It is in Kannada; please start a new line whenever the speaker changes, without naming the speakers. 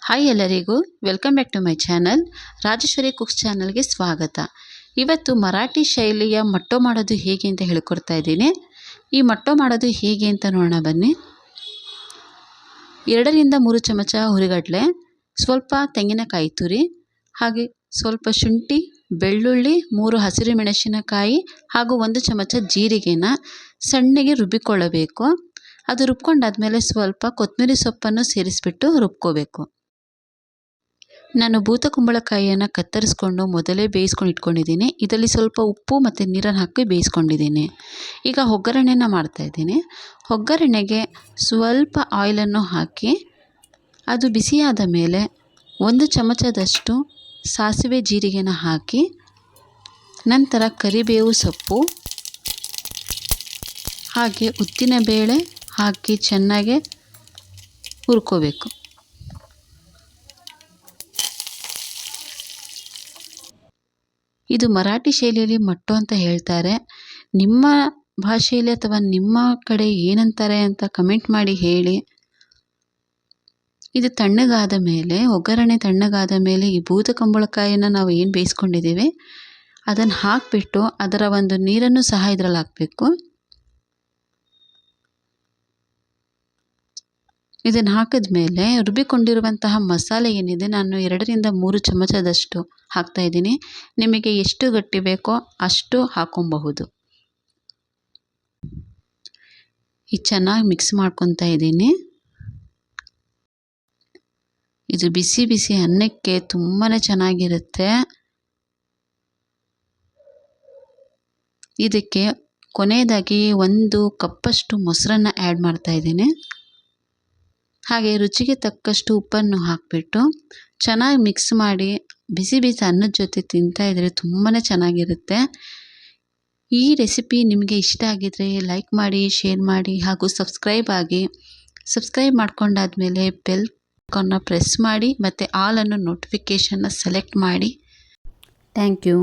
ಹಾಯ್ ಎಲ್ಲರಿಗೂ welcome back to my channel Rajeshwari cooks ಚಾನಲ್ಗೆ ಸ್ವಾಗತ. ಇವತ್ತು ಮರಾಠಿ ಶೈಲಿಯ ಮಟ್ಟೋ ಮಾಡೋದು ಹೇಗೆ ಅಂತ ಹೇಳ್ಕೊಡ್ತಾ ಇದ್ದೀನಿ. ಈ ಮಟ್ಟೋ ಮಾಡೋದು ಹೇಗೆ ಅಂತ ನೋಡೋಣ ಬನ್ನಿ. 2 ರಿಂದ 3 ಚಮಚ ಹುರಿಗಡಲೆ, ಸ್ವಲ್ಪ ತೆಂಗಿನಕಾಯಿ ತುರಿ, ಹಾಗೆ ಸ್ವಲ್ಪ ಶುಂಠಿ, ಬೆಳ್ಳುಳ್ಳಿ, 3 ಹಸಿರು ಮೆಣಸಿನಕಾಯಿ ಹಾಗೂ 1 ಚಮಚ ಜೀರಿಗೆನ ಸಣ್ಣಗೆ ರುಬ್ಬಿಕೊಳ್ಳಬೇಕು. ಅದು ರುಬ್ಕೊಂಡಾದ್ಮೇಲೆ ಸ್ವಲ್ಪ ಕೊತ್ತಂಬರಿ ಸೊಪ್ಪನ್ನು ಸೇರಿಸ್ಬಿಟ್ಟು ರುಬ್ಕೋಬೇಕು. ನಾನು ಬೂತ ಕುಂಬಳಕಾಯಿಯನ್ನು ಕತ್ತರಿಸ್ಕೊಂಡು ಮೊದಲೇ ಬೇಯಿಸ್ಕೊಂಡು ಇಟ್ಕೊಂಡಿದ್ದೀನಿ. ಇದರಲ್ಲಿ ಸ್ವಲ್ಪ ಉಪ್ಪು ಮತ್ತು ನೀರನ್ನು ಹಾಕಿ ಬೇಯಿಸ್ಕೊಂಡಿದ್ದೀನಿ. ಈಗ ಒಗ್ಗರಣೆನ ಮಾಡ್ತಾಯಿದ್ದೀನಿ. ಒಗ್ಗರಣೆಗೆ ಸ್ವಲ್ಪ ಆಯಿಲನ್ನು ಹಾಕಿ ಅದು ಬಿಸಿಯಾದ ಮೇಲೆ 1 ಚಮಚದಷ್ಟು ಸಾಸಿವೆ ಜೀರಿಗೆನ ಹಾಕಿ, ನಂತರ ಕರಿಬೇವು ಸೊಪ್ಪು ಹಾಗೆ ಉದ್ದಿನಬೇಳೆ ಹಾಕಿ ಚೆನ್ನಾಗಿ ಹುರ್ಕೋಬೇಕು. ಇದು ಮರಾಠಿ ಶೈಲಿಯಲ್ಲಿ ಮಟ್ಟೋ ಅಂತ ಹೇಳ್ತಾರೆ. ನಿಮ್ಮ ಭಾಷೆಯಲ್ಲಿ ಅಥವಾ ನಿಮ್ಮ ಕಡೆ ಏನಂತಾರೆ ಅಂತ ಕಮೆಂಟ್ ಮಾಡಿ ಹೇಳಿ. ಇದು ತಣ್ಣಗಾದ ಮೇಲೆ, ಒಗ್ಗರಣೆ ತಣ್ಣಗಾದ ಮೇಲೆ ಈ ಬೂತ ಕುಂಬಳಕಾಯಿನ ನಾವು ಏನು ಬೇಯಿಸ್ಕೊಂಡಿದ್ದೀವಿ ಅದನ್ನು ಹಾಕಿಬಿಟ್ಟು ಅದರ ಒಂದು ನೀರನ್ನು ಸಹ ಇದರಲ್ಲಿ ಹಾಕಬೇಕು. ಇದನ್ನು ಹಾಕಿದ್ಮೇಲೆ ರುಬ್ಬಿಕೊಂಡಿರುವಂತಹ ಮಸಾಲೆ ಏನಿದೆ ನಾನು 2 ರಿಂದ 3 ಚಮಚದಷ್ಟು ಹಾಕ್ತಾಯಿದ್ದೀನಿ. ನಿಮಗೆ ಎಷ್ಟು ಗಟ್ಟಿ ಬೇಕೋ ಅಷ್ಟು ಹಾಕೊಬಹುದು. ಇದು ಚೆನ್ನಾಗಿ ಮಿಕ್ಸ್ ಮಾಡ್ಕೊತಾ ಇದ್ದೀನಿ. ಇದು ಬಿಸಿ ಬಿಸಿ ಅನ್ನಕ್ಕೆ ತುಂಬಾ ಚೆನ್ನಾಗಿರುತ್ತೆ. ಇದಕ್ಕೆ ಕೊನೆಯದಾಗಿ 1 ಕಪ್ಪಷ್ಟು ಮೊಸರನ್ನು ಆ್ಯಡ್ ಮಾಡ್ತಾ ಇದ್ದೀನಿ. ಹಾಗೆ ರುಚಿಗೆ ತಕ್ಕಷ್ಟು ಉಪ್ಪನ್ನು ಹಾಕಿಬಿಟ್ಟು ಚೆನ್ನಾಗಿ ಮಿಕ್ಸ್ ಮಾಡಿ ಬಿಸಿ ಬಿಸಿ ಅನ್ನದ ಜೊತೆ ತಿಂತಾಯಿದ್ರೆ ತುಂಬಾ ಚೆನ್ನಾಗಿರುತ್ತೆ. ಈ ರೆಸಿಪಿ ನಿಮಗೆ ಇಷ್ಟ ಆಗಿದರೆ ಲೈಕ್ ಮಾಡಿ, ಶೇರ್ ಮಾಡಿ ಹಾಗೂ ಸಬ್ಸ್ಕ್ರೈಬ್ ಆಗಿ. ಸಬ್ಸ್ಕ್ರೈಬ್ ಮಾಡ್ಕೊಂಡಾದ್ಮೇಲೆ ಬೆಲ್ ಐಕಾನ್ನ ಪ್ರೆಸ್ ಮಾಡಿ ಮತ್ತು ಆಲ್ ಅನ್ನೋ ನೋಟಿಫಿಕೇಷನ್ನ ಸೆಲೆಕ್ಟ್ ಮಾಡಿ. Thank you.